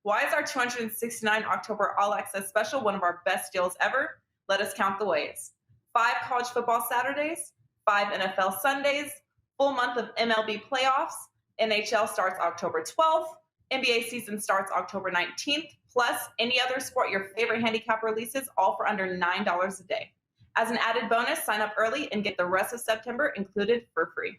Why is our 269 October All Access special one of our best deals ever? Let us count the ways. 5 college football Saturdays, 5 NFL Sundays, full month of MLB playoffs, NHL starts October 12th, NBA season starts October 19th, plus any other sport your favorite handicap releases, all for under $9 a day. As an added bonus, sign up early and get the rest of September included for free.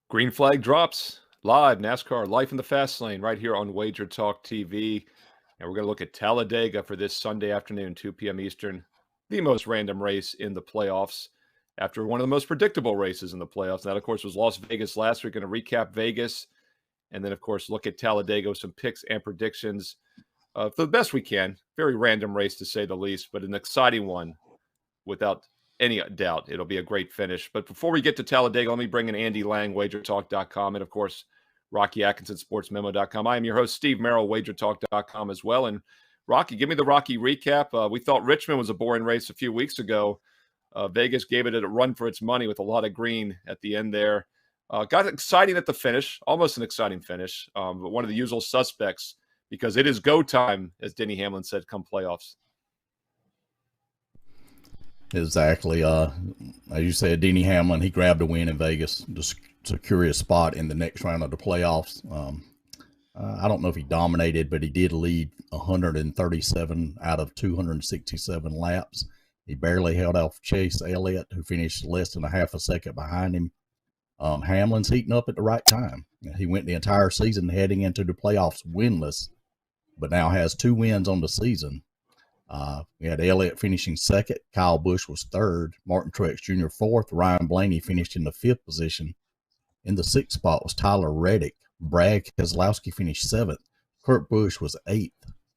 Green flag drops live, NASCAR Life in the Fast Lane right here on WagerTalk TV. And we're going to look at Talladega for this Sunday afternoon, 2 p.m. Eastern, the most random race in the playoffs after one of the most predictable races in the playoffs. That, of course, was Las Vegas last week. Going to recap Vegas and then, of course, look at Talladega with some picks and predictions for the best we can. Very random race, to say the least, but an exciting one without any doubt. It'll be a great finish. But before we get to Talladega, let me bring in Andy Lang, WagerTalk.com, and, of course, Rocky Atkinson, SportsMemo.com. I am your host, Steve Merril, WagerTalk.com as well. And, Rocky, give me the Rocky recap. We thought Richmond was a boring race a few weeks ago. Vegas gave it a run for its money with a lot of green at the end there. Got exciting at the finish, almost an exciting finish, but one of the usual suspects because it is go time, as Denny Hamlin said, come playoffs. Exactly. As you said, Denny Hamlin, he grabbed a win in Vegas to secure his spot in the next round of the playoffs. I don't know if he dominated, but he did lead 137 out of 267 laps. He barely held off Chase Elliott, who finished less than a half a second behind him. Hamlin's heating up at the right time. He went the entire season heading into the playoffs winless, but now has 2 wins on the season. We had Elliott finishing second. Kyle Busch was third. Martin Truex Jr. fourth. Ryan Blaney finished in the 5th position. In the 6th spot was Tyler Reddick. Brad Keselowski finished 7th. Kurt Busch was 8th.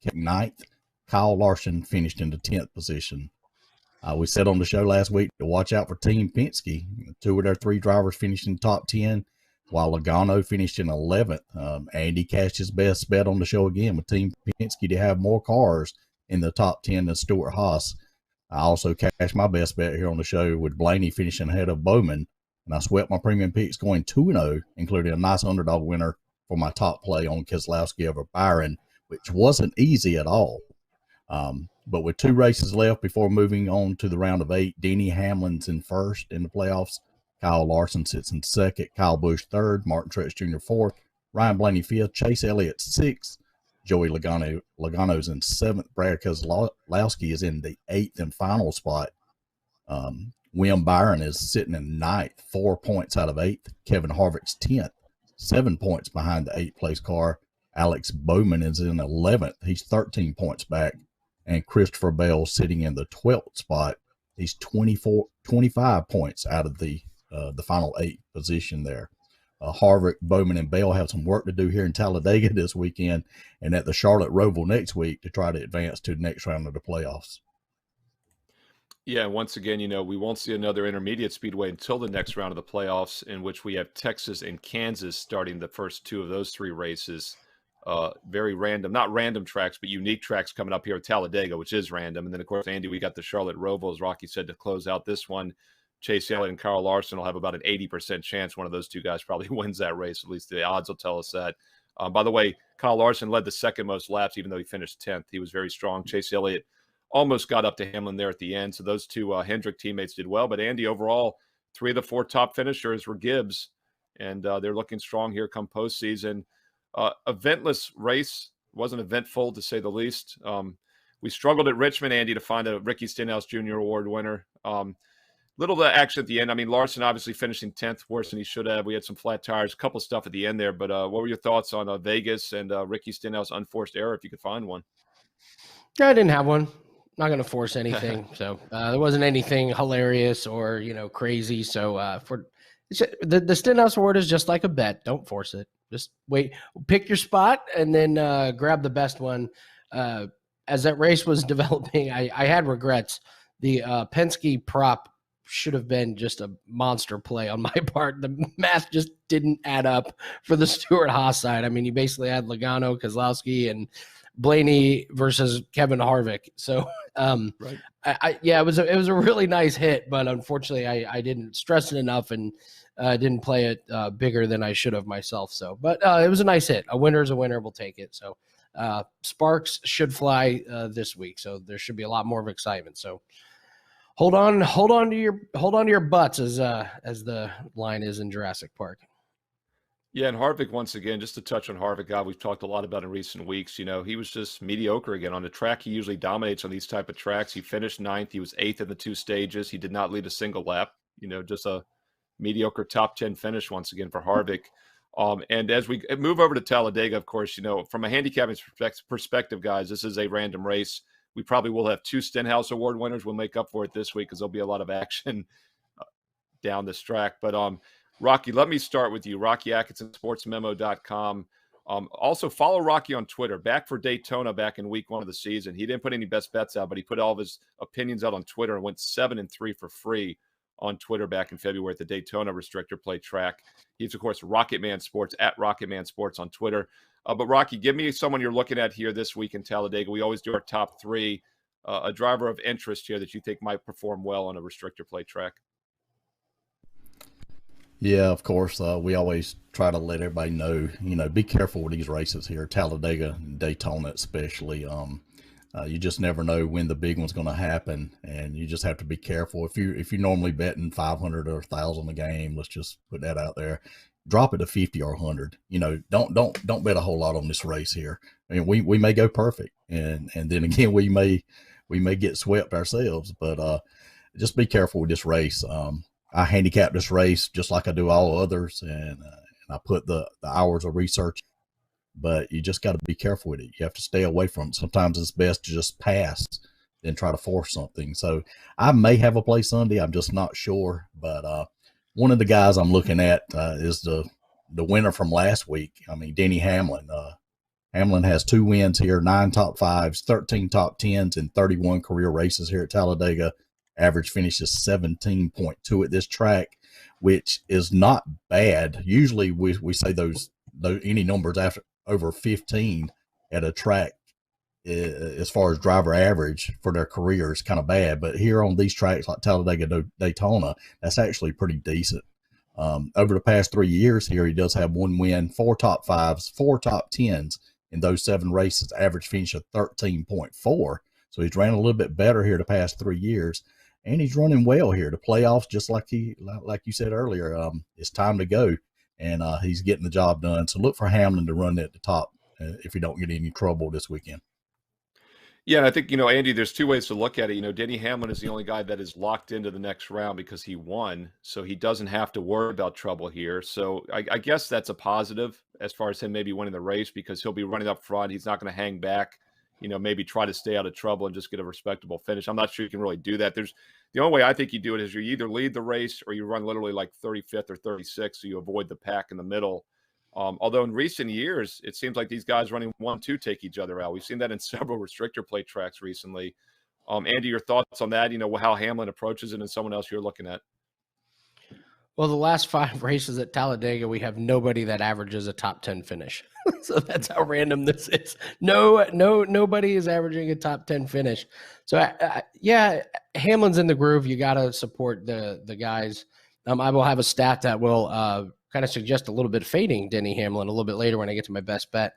9th. Kyle Larson finished in the 10th position. We said on the show last week to watch out for Team Penske. 2 of their 3 drivers finished in the top 10, while Logano finished in 11th. Andy cashed his best bet on the show again with Team Penske to have more cars in the top 10 than Stewart Haas. I also cashed my best bet here on the show with Blaney finishing ahead of Bowman, and I swept my premium picks going 2-0, including a nice underdog winner for my top play on Keselowski over Byron, which wasn't easy at all. But with 2 races left before moving on to the round of 8, Denny Hamlin's in first in the playoffs. Kyle Larson sits in second. Kyle Busch third. Martin Truex Jr. fourth. Ryan Blaney fifth. Chase Elliott sixth. Joey Logano's in 7th. Brad Keselowski is in the 8th and final spot. William Byron is sitting in 9th, 4 points out of 8th. Kevin Harvick's 10th, 7 points behind the 8th place car. Alex Bowman is in 11th. He's 13 points back. And Christopher Bell sitting in the 12th spot. He's 25 points out of the final 8 position there. Harvick, Bowman, and Bell have some work to do here in Talladega this weekend and at the Charlotte Roval next week to try to advance to the next round of the playoffs. Yeah, once again, we won't see another intermediate speedway until the next round of the playoffs, in which we have Texas and Kansas starting the first 2 of those 3 races. Very random, not random tracks, but unique tracks coming up here at Talladega, which is random. And then, of course, Andy, we got the Charlotte Roval, as Rocky said, to close out this one. Chase Elliott and Kyle Larson will have about an 80% chance one of those 2 guys probably wins that race. At least the odds will tell us that. By the way, Kyle Larson led the 2nd most laps, even though he finished 10th. He was very strong. Chase Elliott almost got up to Hamlin there at the end. So those 2 Hendrick teammates did well. But, Andy, overall, 3 of the 4 top finishers were Gibbs, and they're looking strong here come postseason. Eventless race. Wasn't eventful, to say the least. We struggled at Richmond, Andy, to find a Ricky Stenhouse Jr. Award winner. Little action at the end. I mean, Larson obviously finishing 10th, worse than he should have. We had some flat tires, a couple stuff at the end there. But what were your thoughts on Vegas and Ricky Stenhouse unforced error, if you could find one? Yeah, I didn't have one. Not going to force anything. So there wasn't anything hilarious or, crazy. So the Stenhouse Award is just like a bet. Don't force it. Just wait, pick your spot, and then grab the best one. As that race was developing, I had regrets. The Penske prop should have been just a monster play on my part. The math just didn't add up for the Stewart-Haas side. I mean, you basically had Logano, Keselowski, and Blaney versus Kevin Harvick. So, right. It was a really nice hit, but unfortunately, I didn't stress it enough and didn't play it bigger than I should have myself. So, but it was a nice hit. A winner is a winner. We'll take it. So, sparks should fly this week. So there should be a lot more of excitement. So, hold on to your butts, as the line is in Jurassic Park. Yeah, and Harvick, once again, just to touch on Harvick, God, we've talked a lot about in recent weeks. He was just mediocre again on the track. He usually dominates on these type of tracks. He finished 9th. He was 8th in the 2 stages. He did not lead a single lap. Just a mediocre top 10 finish once again for Harvick. And as we move over to Talladega, of course, from a handicapping perspective, guys, this is a random race. We probably will have 2 Stenhouse Award winners. We'll make up for it this week because there'll be a lot of action down this track. But Rocky, let me start with you. Rocky Atkinson, sportsmemo.com. Also, follow Rocky on Twitter. Back for Daytona back in week 1 of the season. He didn't put any best bets out, but he put all of his opinions out on Twitter and went 7-3 for free on Twitter back in February at the Daytona Restrictor Plate track. He's, of course, Rocketman Sports, at Rocketman Sports on Twitter. But, Rocky, give me someone you're looking at here this week in Talladega. We always do our top 3. A driver of interest here that you think might perform well on a Restrictor Plate track. Yeah, of course. We always try to let everybody know, be careful with these races here, Talladega and Daytona especially. You just never know when the big one's going to happen, and you just have to be careful. If you're normally betting 500 or 1,000 a game, let's just put that out there. Drop it to 50 or 100. Don't bet a whole lot on this race here. I mean, we may go perfect, and then again we may get swept ourselves. But just be careful with this race. I handicap this race just like I do all others, and I put the hours of research, but you just got to be careful with it. You have to stay away from it. Sometimes it's best to just pass than try to force something. So I may have a play Sunday. I'm just not sure, but one of the guys I'm looking at is the winner from last week. I mean, Denny Hamlin. Hamlin has 2 wins here, 9 top 5s, 13 top 10s, and 31 career races here at Talladega. Average finish is 17.2 at this track, which is not bad. Usually we say those any numbers after over 15 at a track as far as driver average for their career is kind of bad. But here on these tracks like Talladega, Daytona, that's actually pretty decent. Over the past 3 years here, he does have 1 win, 4 top 5s, 4 top 10s in those 7 races, average finish of 13.4. So he's ran a little bit better here the past 3 years. And he's running well here. The playoffs, just like you said earlier, it's time to go, and he's getting the job done. So look for Hamlin to run at the top if you don't get any trouble this weekend. Yeah, and I think, Andy, there's 2 ways to look at it. Denny Hamlin is the only guy that is locked into the next round because he won, so he doesn't have to worry about trouble here. So I guess that's a positive as far as him maybe winning the race because he'll be running up front. He's not going to hang back. Maybe try to stay out of trouble and just get a respectable finish. I'm not sure you can really do that. The only way I think you do it is you either lead the race or you run literally like 35th or 36th, so you avoid the pack in the middle. Although in recent years, it seems like these guys running 1-2 take each other out. We've seen that in several restrictor plate tracks recently. Andy, your thoughts on that? How Hamlin approaches it and someone else you're looking at. Well, the last 5 races at Talladega, we have nobody that averages a top 10 finish. So that's how random this is. Nobody is averaging a top 10 finish. So yeah, Hamlin's in the groove. You got to support the guys. I will have a stat that will kind of suggest a little bit of fading Denny Hamlin a little bit later when I get to my best bet.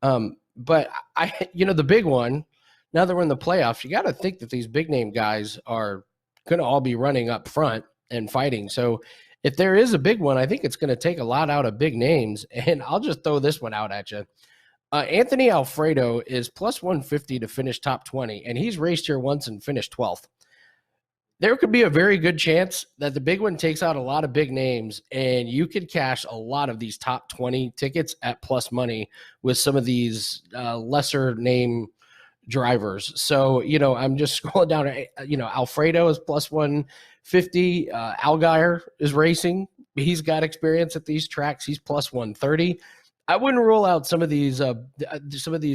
But the big one, now that we're in the playoffs, you got to think that these big name guys are going to all be running up front and fighting. So if there is a big one, I think it's going to take a lot out of big names. And I'll just throw this one out at you. Anthony Alfredo is plus 150 to finish top 20, and he's raced here once and finished 12th. There could be a very good chance that the big one takes out a lot of big names, and you could cash a lot of these top 20 tickets at plus money with some of these lesser name drivers. So, I'm just scrolling down, Alfredo is plus 150. Allgaier is racing. He's got experience at these tracks. He's plus 130. I wouldn't rule out some of these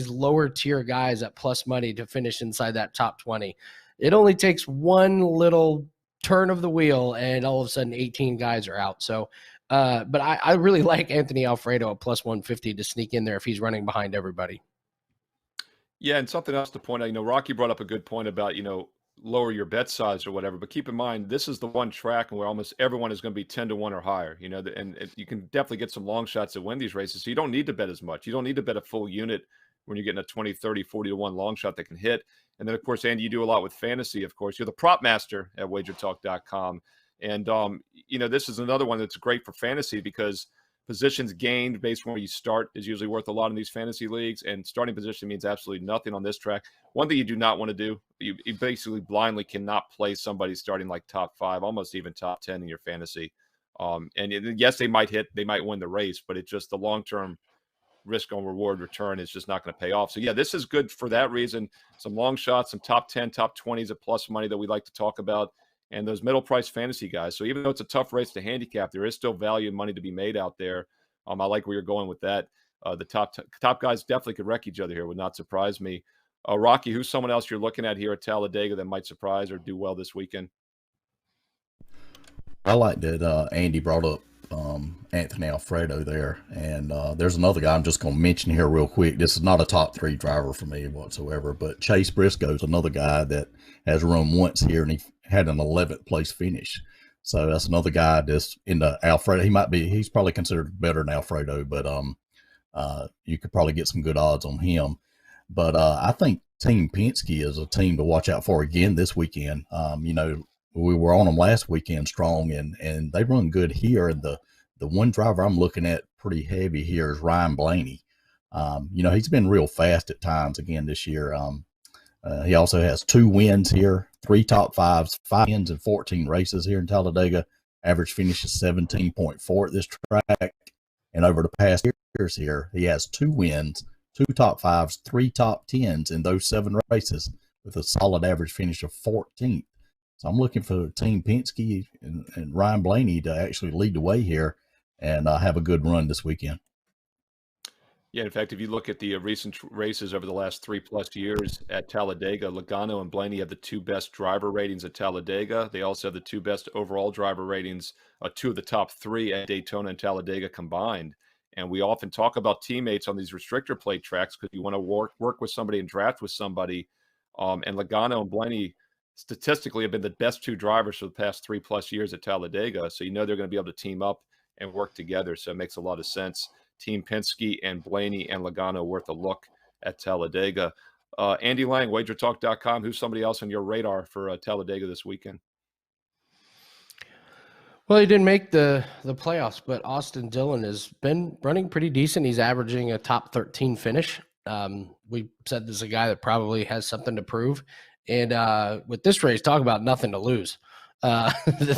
lower tier guys at plus money to finish inside that top 20. It only takes one little turn of the wheel and all of a sudden 18 guys are out. So, but I really like Anthony Alfredo at plus 150 to sneak in there if he's running behind everybody. Yeah, and something else to point out, Rocky brought up a good point about, lower your bet size or whatever, but keep in mind, this is the one track where almost everyone is going to be 10-1 or higher, and you can definitely get some long shots to win these races. So you don't need to bet as much. You don't need to bet a full unit when you're getting a 20, 30, 40-1 long shot that can hit. And then, of course, Andy, you do a lot with fantasy, of course. You're the prop master at WagerTalk.com. And, this is another one that's great for fantasy because positions gained based on where you start is usually worth a lot in these fantasy leagues, and starting position means absolutely nothing on this track. One thing you do not want to do, you basically blindly cannot play somebody starting like top 5, almost even top 10 in your fantasy. And yes, they might win the race, but it's just the long-term risk on reward return is just not going to pay off. So yeah, this is good for that reason. Some long shots, some top 10, top 20s at plus money that we like to talk about, and those middle price fantasy guys. So even though it's a tough race to handicap, there is still value and money to be made out there. I like where you're going with that. The top guys definitely could wreck each other here. Would not surprise me. Rocky, who's someone else you're looking at here at Talladega that might surprise or do well this weekend? I like that Andy brought up Anthony Alfredo there. And there's another guy I'm just going to mention here real quick. This is not a top 3 driver for me whatsoever, but Chase Briscoe's another guy that has run once here, and he had an 11th place finish. So that's another guy that's in the Alfredo. He's probably considered better than Alfredo, but you could probably get some good odds on him. But I think Team Penske is a team to watch out for again this weekend. We were on them last weekend strong, and they run good here. And the one driver I'm looking at pretty heavy here is Ryan Blaney. He's been real fast at times again this year. He also has 2 wins here, 3 top 5s, 5 wins in 14 races here in Talladega. Average finish is 17.4 at this track. And over the past years here, he has 2 wins, 2 top 5s, 3 top 10s in those 7 races with a solid average finish of 14th. So I'm looking for Team Penske and Ryan Blaney to actually lead the way here and have a good run this weekend. Yeah, in fact, if you look at the recent races over the last 3+ years at Talladega, Logano and Blaney have the 2 best driver ratings at Talladega. They also have the 2 best overall driver ratings, 2 of the top 3 at Daytona and Talladega combined. And we often talk about teammates on these restrictor plate tracks because you want to work with somebody and draft with somebody. And Logano and Blaney statistically have been the best 2 drivers for the past 3+ years at Talladega. So they're going to be able to team up and work together. So it makes a lot of sense. Team Penske and Blaney and Logano worth a look at Talladega. Andy Lang, WagerTalk.com. Who's somebody else on your radar for Talladega this weekend? Well, he didn't make the playoffs, but Austin Dillon has been running pretty decent. He's averaging a top 13 finish. We said this is a guy that probably has something to prove. And with this race, talk about nothing to lose.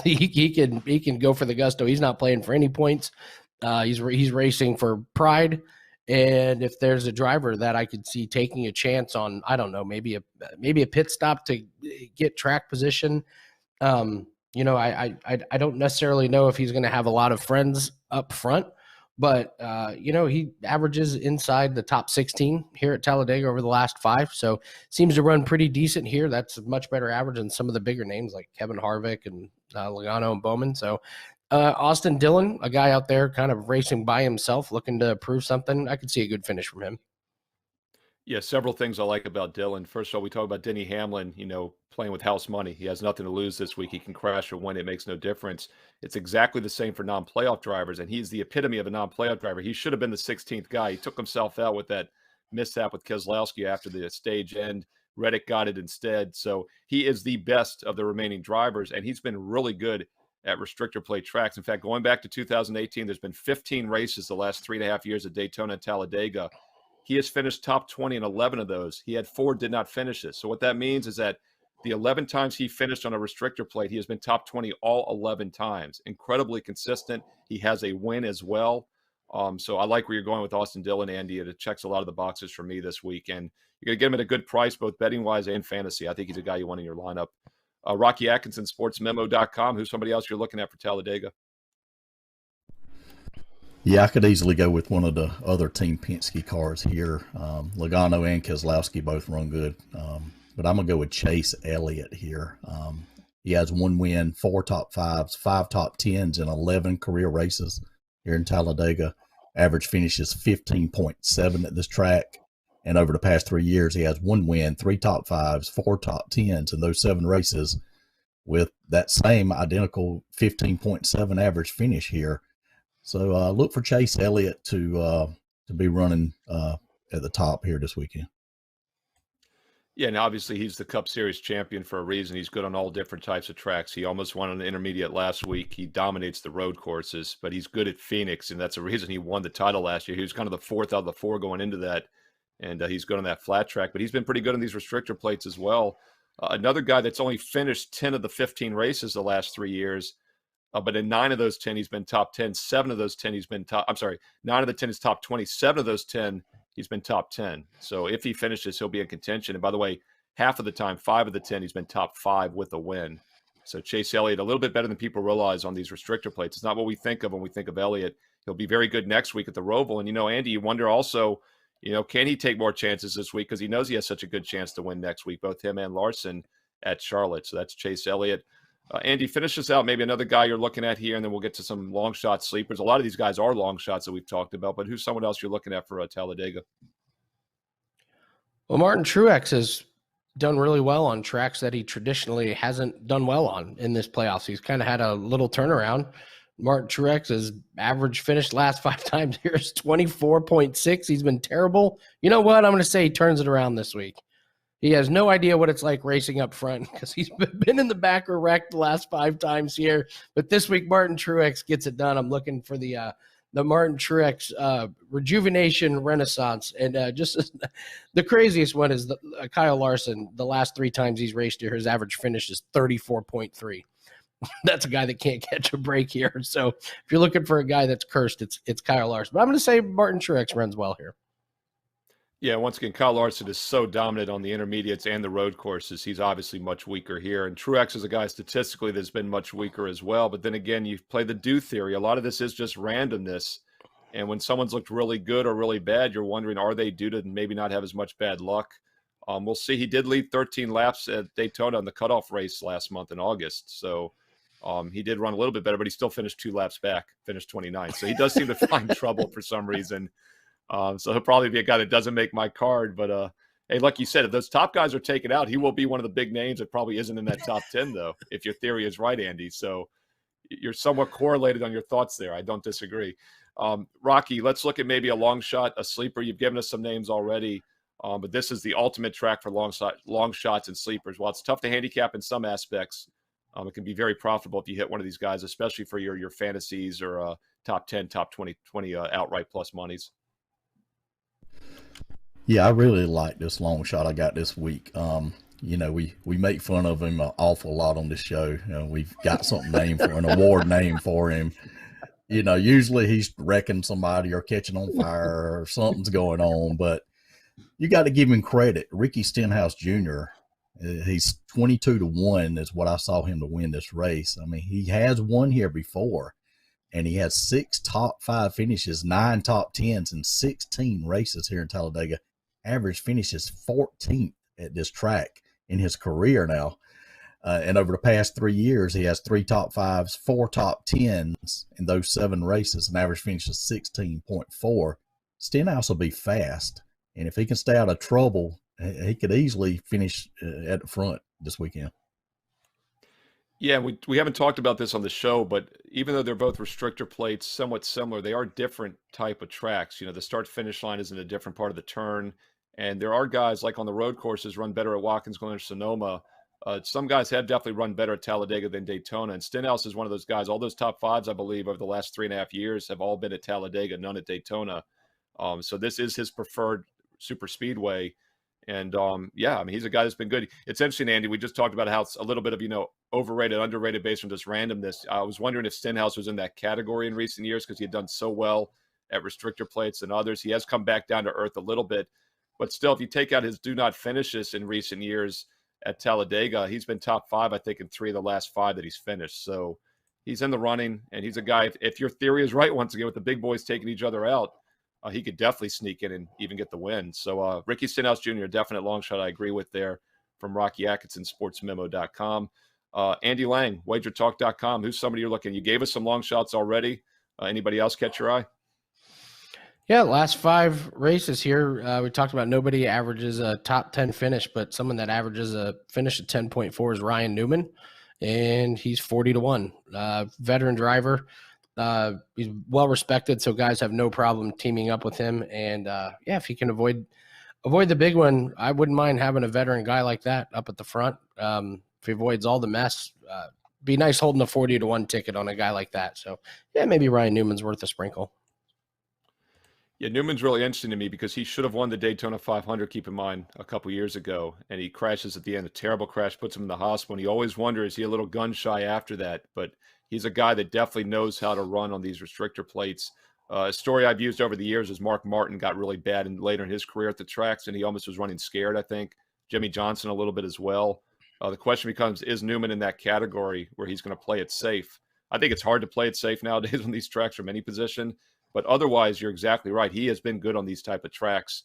He can go for the gusto. He's not playing for any points. He's racing for pride. And if there's a driver that I could see taking a chance on, I don't know, maybe a pit stop to get track position. I don't necessarily know if he's going to have a lot of friends up front, but he averages inside the top 16 here at Talladega over the last 5. So seems to run pretty decent here. That's a much better average than some of the bigger names like Kevin Harvick and Logano and Bowman. So Austin Dillon, a guy out there kind of racing by himself, looking to prove something. I could see a good finish from him. Yeah, several things I like about Dillon. First of all, we talk about Denny Hamlin, playing with house money. He has nothing to lose this week. He can crash or win. It makes no difference. It's exactly the same for non-playoff drivers, and he's the epitome of a non-playoff driver. He should have been the 16th guy. He took himself out with that mishap with Keselowski after the stage end. Reddick got it instead. So he is the best of the remaining drivers, and he's been really good at restrictor plate tracks. In fact, going back to 2018, there's been 15 races the last 3.5 years at Daytona and Talladega. He has finished top 20 in 11 of those. He had 4 did not finish it. So what that means is that the 11 times he finished on a restrictor plate, he has been top 20 all 11 times. Incredibly consistent. He has a win as well. So I like where you're going with Austin Dillon, Andy. It checks a lot of the boxes for me this week. And you're going to get him at a good price, both betting-wise and fantasy. I think he's a guy you want in your lineup. Rocky Atkinson, sportsmemo.com. Who's somebody else you're looking at for Talladega? Yeah, I could easily go with one of the other Team Penske cars here. Logano and Keselowski both run good. But I'm going to go with Chase Elliott here. He has 1 win, 4 top 5s, 5 top 10s in 11 career races here in Talladega. Average finish is 15.7 at this track. And over the past 3 years, he has 1 win, 3 top 5s, 4 top 10s in those 7 races with that same identical 15.7 average finish here. So look for Chase Elliott to be running at the top here this weekend. Yeah, and obviously he's the Cup Series champion for a reason. He's good on all different types of tracks. He almost won on the intermediate last week. He dominates the road courses, but he's good at Phoenix, and that's the reason he won the title last year. He was kind of the 4th out of the 4 going into that, and he's good on that flat track. But he's been pretty good on these restrictor plates as well. Another guy that's only finished 10 of the 15 races the last 3 years, but in 9 of those 10, he's been top 10. 7 of those 10, he's been top. I'm sorry, 9 of the 10 is top 20. 7 of those 10, he's been top 10. So if he finishes, he'll be in contention. And by the way, half of the time, 5 of the 10, he's been top 5 with a win. So Chase Elliott, a little bit better than people realize on these restrictor plates. It's not what we think of when we think of Elliott. He'll be very good next week at the Roval. And, Andy, you wonder also, can he take more chances this week? Because he knows he has such a good chance to win next week, both him and Larson at Charlotte. So that's Chase Elliott. Andy, finish us out. Maybe another guy you're looking at here, and then we'll get to some long shot sleepers. A lot of these guys are long shots that we've talked about, but who's someone else you're looking at for Talladega? Well, Martin Truex has done really well on tracks that he traditionally hasn't done well on in this playoffs. He's kind of had a little turnaround. Martin Truex's average finish last 5 times here is 24.6. He's been terrible. You know what? I'm going to say he turns it around this week. He has no idea what it's like racing up front because he's been in the back or wrecked the last 5 times here. But this week, Martin Truex gets it done. I'm looking for the Martin Truex rejuvenation renaissance. And just the craziest one is Kyle Larson. The last 3 times he's raced here, his average finish is 34.3. That's a guy that can't catch a break here. So if you're looking for a guy that's cursed, it's Kyle Larson. But I'm going to say Martin Truex runs well here. Yeah, once again, Kyle Larson is so dominant on the intermediates and the road courses. He's obviously much weaker here. And Truex is a guy statistically that's been much weaker as well. But then again, you play the do theory. A lot of this is just randomness. And when someone's looked really good or really bad, you're wondering, are they due to maybe not have as much bad luck? We'll see. He did lead 13 laps at Daytona in the cutoff race last month in August. So he did run a little bit better, but he still finished 2 laps back, finished 29th. So he does seem to find trouble for some reason. So he'll probably be a guy that doesn't make my card. But, hey, like you said, if those top guys are taken out, he will be one of the big names that probably isn't in that top 10, though, if your theory is right, Andy. So you're somewhat correlated on your thoughts there. I don't disagree. Rocky, let's look at maybe a long shot, a sleeper. You've given us some names already, but this is the ultimate track for long shots and sleepers. While it's tough to handicap in some aspects, it can be very profitable if you hit one of these guys, especially for your fantasies or top 10, top 20 outright plus monies. Yeah, I really like this long shot I got this week. We make fun of him an awful lot on this show. We've got something named for an award name for him. Usually he's wrecking somebody or catching on fire or something's going on, but you got to give him credit. Ricky Stenhouse Jr., he's 22-1 is what I saw him to win this race. I mean, he has won here before, and he has 6 top 5 finishes, 9 top 10s, and 16 races here in Talladega. Average finish is 14th at this track in his career now. And over the past 3 years, he has 3 top 5s, 4 top 10s in those 7 races, an average finish of 16.4. Stenhouse will be fast. And if he can stay out of trouble, he could easily finish at the front this weekend. Yeah, we haven't talked about this on the show, but even though they're both restrictor plates, somewhat similar, they are different type of tracks. The start-finish line is in a different part of the turn. And there are guys like on the road courses run better at Watkins Glen or Sonoma. Some guys have definitely run better at Talladega than Daytona. And Stenhouse is one of those guys. All those top 5s, I believe, over the last 3.5 years have all been at Talladega, none at Daytona. So this is his preferred super speedway. And he's a guy that's been good. It's interesting, Andy. We just talked about how it's a little bit of, overrated, underrated based on just randomness. I was wondering if Stenhouse was in that category in recent years because he had done so well at restrictor plates than others. He has come back down to earth a little bit, but still, if you take out his do not finishes in recent years at Talladega, he's been top 5, I think, in 3 of the last 5 that he's finished. So he's in the running, and he's a guy, if your theory is right, once again, with the big boys taking each other out, he could definitely sneak in and even get the win. So Ricky Stenhouse Jr., a definite long shot I agree with there from Rocky Atkinson, sportsmemo.com. Andy Lang, WagerTalk.com. Who's somebody you're looking? You gave us some long shots already. Anybody else catch your eye? Yeah, last 5 races here, we talked about nobody averages a top 10 finish, but someone that averages a finish at 10.4 is Ryan Newman, and he's 40-1. Veteran driver. He's well respected, so guys have no problem teaming up with him. And if he can avoid the big one, I wouldn't mind having a veteran guy like that up at the front. If he avoids all the mess, be nice holding a 40-1 ticket on a guy like that. So yeah, maybe Ryan Newman's worth a sprinkle. Yeah, Newman's really interesting to me because he should have won the Daytona 500, keep in mind, a couple years ago, and he crashes at the end. A terrible crash puts him in the hospital, and he always wonders, is he a little gun shy after that? But he's a guy that definitely knows how to run on these restrictor plates. A story I've used over the years is Mark Martin got really bad and later in his career at the tracks, and he almost was running scared, I think. Jimmy Johnson a little bit as well. The question becomes, is Newman in that category where he's going to play it safe? I think it's hard to play it safe nowadays on these tracks from any position. But otherwise, you're exactly right. He has been good on these type of tracks.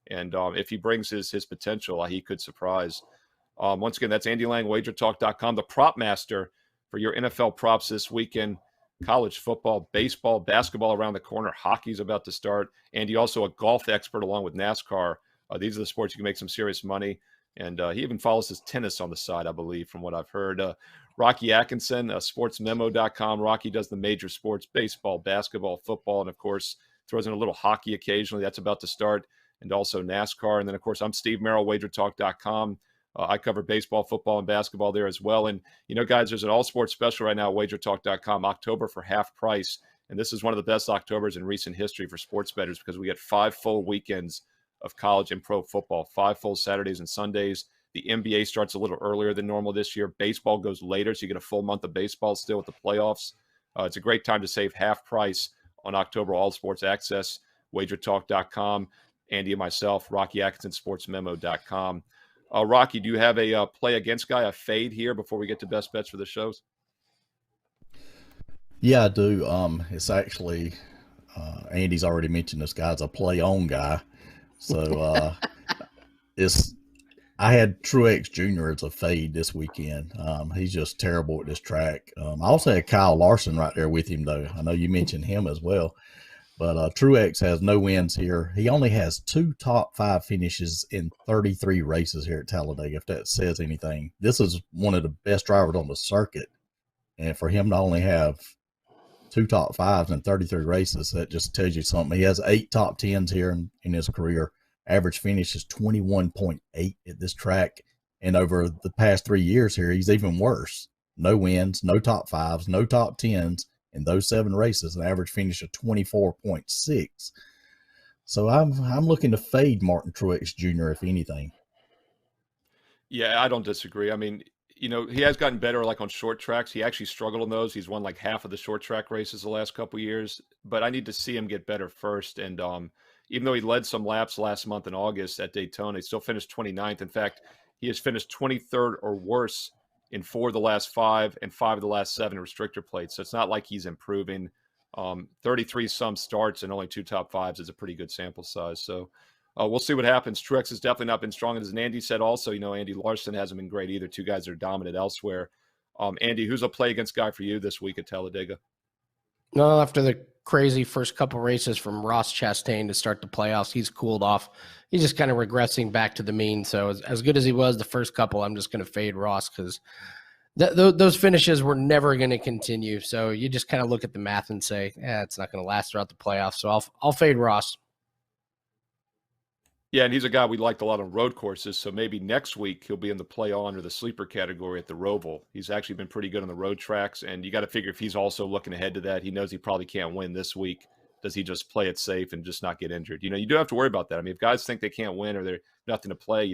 And if he brings his potential, he could surprise. Once again, that's Andy Lang, WagerTalk.com, the prop master for your NFL props this weekend. College football, baseball, basketball around the corner. Hockey's about to start. Andy, also a golf expert along with NASCAR. These are the sports you can make some serious money. And he even follows his tennis on the side, I believe, from what I've heard. Rocky Atkinson, sportsmemo.com. Rocky does the major sports, baseball, basketball, football, and, of course, throws in a little hockey occasionally. That's about to start, and also NASCAR. And then, of course, I'm Steve Merril, WagerTalk.com. I cover baseball, football, and basketball there as well. And, guys, there's an all-sports special right now at WagerTalk.com, October for half price. And this is one of the best Octobers in recent history for sports bettors because we get 5 full weekends of college and pro football, 5 full Saturdays and Sundays. The NBA starts a little earlier than normal this year. Baseball goes later, so you get a full month of baseball still with the playoffs. It's a great time to save half price on October All Sports Access, WagerTalk.com. Andy and myself, Rocky Atkinson, SportsMemo.com. Rocky, do you have a play against guy, a fade here before we get to best bets for the shows? Yeah, I do. It's actually Andy's already mentioned this guy's a play on guy. So I had Truex Jr. as a fade this weekend. He's just terrible at this track. I also had Kyle Larson right there with him, though. I know you mentioned him as well. But Truex has no wins here. He only has 2 top 5 finishes in 33 races here at Talladega, if that says anything. This is one of the best drivers on the circuit. And for him to only have 2 top 5s in 33 races, that just tells you something. He has 8 top 10s here in his career. Average finish is 21.8 at this track. And over the past 3 years here, he's even worse. No wins, no top 5s, no top 10s in those 7 races, an average finish of 24.6. So I'm looking to fade Martin Truex Jr., if anything. Yeah, I don't disagree. I mean, he has gotten better like on short tracks. He actually struggled on those. He's won like half of the short track races the last couple of years, but I need to see him get better first. And even though he led some laps last month in August at Daytona, he still finished 29th. In fact, he has finished 23rd or worse in 4 of the last 5 and 5 of the last 7 restrictor plates. So it's not like he's improving. 33 some starts and only 2 top 5s is a pretty good sample size. So we'll see what happens. Truex has definitely not been strong. And as Andy said also, Andy Larson hasn't been great either. 2 guys that are dominant elsewhere. Andy, who's a play against guy for you this week at Talladega? No, after the crazy first couple races from Ross Chastain to start the playoffs, he's cooled off. He's just kind of regressing back to the mean. So as good as he was the first couple, I'm just going to fade Ross because those finishes were never going to continue. So you just kind of look at the math and say, it's not going to last throughout the playoffs. So I'll fade Ross. Yeah, and he's a guy we liked a lot on road courses, so maybe next week he'll be in the play-on or the sleeper category at the Roval. He's actually been pretty good on the road tracks, and you got to figure if he's also looking ahead to that, he knows he probably can't win this week. Does he just play it safe and just not get injured? You do have to worry about that. I mean, if guys think they can't win or they're nothing to play,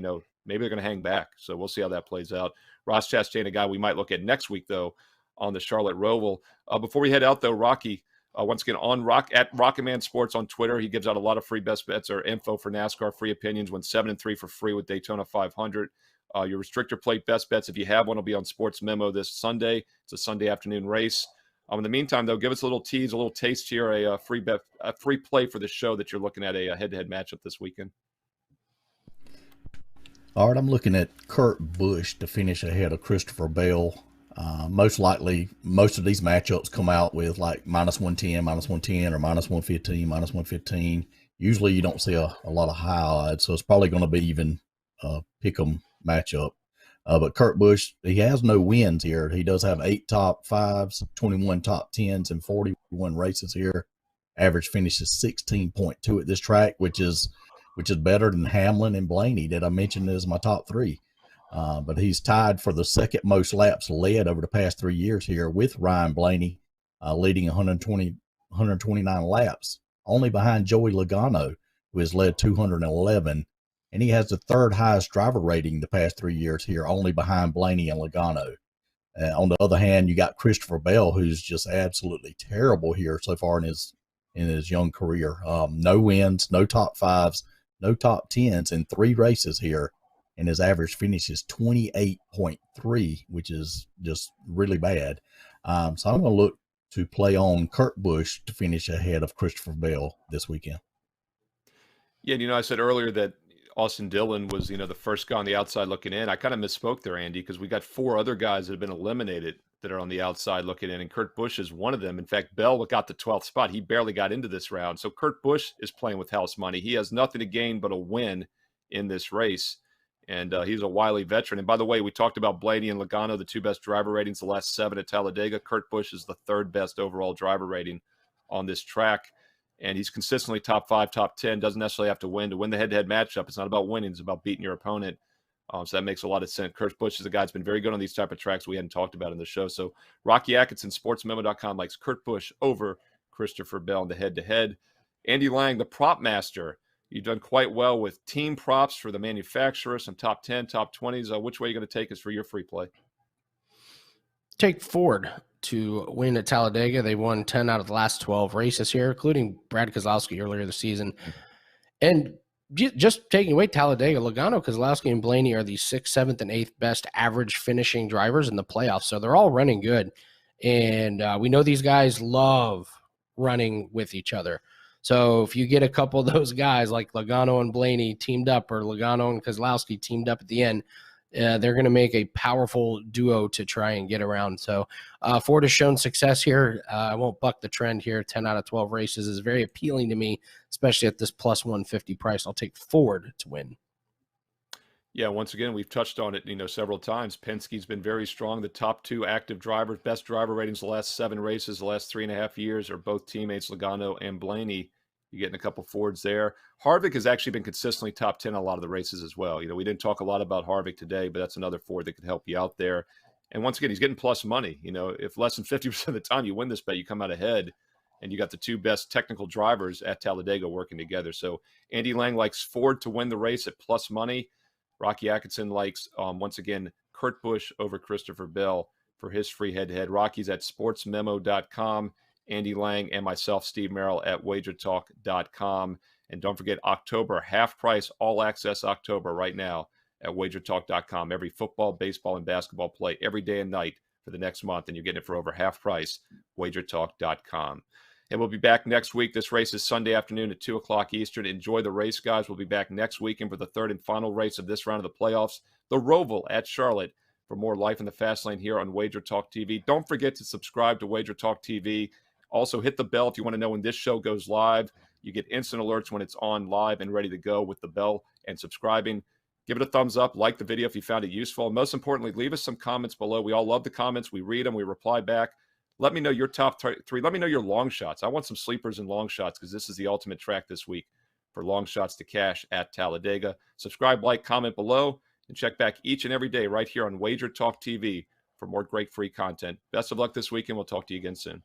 maybe they're going to hang back. So we'll see how that plays out. Ross Chastain, a guy we might look at next week, though, on the Charlotte Roval. Before we head out, though, Rocky, Once again, at Rocketman Sports on Twitter. He gives out a lot of free best bets or info for NASCAR, free opinions, went 7-3 for free with Daytona 500. Your restrictor plate best bets, if you have one, will be on Sports Memo this Sunday. It's a Sunday afternoon race. In the meantime, though, give us a little tease, a little taste here, a free play for the show that you're looking at, a head-to-head matchup this weekend. All right, I'm looking at Kurt Busch to finish ahead of Christopher Bell. Most likely, most of these matchups come out with like -110, -110, or -115, -115. Usually you don't see a lot of high odds, so it's probably going to be even pick 'em matchup. But Kurt Busch, he has no wins here. He does have 8 top 5s, 21 top 10s, and 41 races here. Average finish is 16.2 at this track, which is better than Hamlin and Blaney that I mentioned as my top 3. But he's tied for the second most laps led over the past 3 years here with Ryan Blaney, leading 129 laps, only behind Joey Logano, who has led 211. And he has the 3rd highest driver rating the past 3 years here, only behind Blaney and Logano. On the other hand, you got Christopher Bell, who's just absolutely terrible here so far in his young career. No wins, no top 5s, no top 10s in 3 races here. And his average finish is 28.3, which is just really bad. So I'm going to look to play on Kurt Busch to finish ahead of Christopher Bell this weekend. Yeah, I said earlier that Austin Dillon was, the first guy on the outside looking in. I kind of misspoke there, Andy, because we got 4 other guys that have been eliminated that are on the outside looking in, and Kurt Busch is one of them. In fact, Bell got the 12th spot. He barely got into this round. So Kurt Busch is playing with house money. He has nothing to gain but a win in this race. And he's a wily veteran. And by the way, we talked about Blaney and Logano, the 2 best driver ratings the last 7 at Talladega. Kurt Busch is the 3rd best overall driver rating on this track. And he's consistently top 5, top 10, doesn't necessarily have to win the head-to-head matchup. It's not about winning. It's about beating your opponent. So that makes a lot of sense. Kurt Busch is a guy that's been very good on these type of tracks we hadn't talked about in the show. So Rocky Atkinson, sportsmemo.com, likes Kurt Busch over Christopher Bell in the head-to-head. Andy Lang, the prop master. You've done quite well with team props for the manufacturer, some top 10, top 20s. Which way are you going to take us for your free play? Take Ford to win at Talladega. They won 10 out of the last 12 races here, including Brad Keselowski earlier this season. And just taking away Talladega, Logano, Keselowski, and Blaney are the 6th, 7th, and 8th best average finishing drivers in the playoffs. So they're all running good. And we know these guys love running with each other. So if you get a couple of those guys like Logano and Blaney teamed up, or Logano and Keselowski teamed up at the end, they're going to make a powerful duo to try and get around. So Ford has shown success here. I won't buck the trend here. 10 out of 12 races is very appealing to me, especially at this plus 150 price. I'll take Ford to win. Yeah, once again, we've touched on it, several times. Penske's been very strong. The top 2 active drivers, best driver ratings the last 7 races, the last 3.5 years, are both teammates Logano and Blaney. You're getting a couple Fords there. Harvick has actually been consistently top 10 a lot of the races as well. We didn't talk a lot about Harvick today, but that's another Ford that could help you out there. And once again, he's getting plus money. If less than 50% of the time you win this bet, you come out ahead, and you got the 2 best technical drivers at Talladega working together. So Andy Lang likes Ford to win the race at plus money. Rocky Atkinson likes, once again, Kurt Busch over Christopher Bell for his free head-to-head. Rocky's at sportsmemo.com. Andy Lang and myself, Steve Merril, at WagerTalk.com. And don't forget, October, half price, all access October right now at WagerTalk.com. Every football, baseball, and basketball play every day and night for the next month, and you're getting it for over half price, WagerTalk.com. And we'll be back next week. This race is Sunday afternoon at 2 o'clock Eastern. Enjoy the race, guys. We'll be back next weekend for the 3rd and final race of this round of the playoffs, the Roval at Charlotte. For more Life in the Fast Lane here on Wager Talk TV. Don't forget to subscribe to Wager Talk TV. Also, hit the bell if you want to know when this show goes live. You get instant alerts when it's on live and ready to go with the bell and subscribing. Give it a thumbs up. Like the video if you found it useful. And most importantly, leave us some comments below. We all love the comments. We read them. We reply back. Let me know your top 3. Let me know your long shots. I want some sleepers and long shots because this is the ultimate track this week for long shots to cash at Talladega. Subscribe, like, comment below, and check back each and every day right here on Wager Talk TV for more great free content. Best of luck this weekend. We'll talk to you again soon.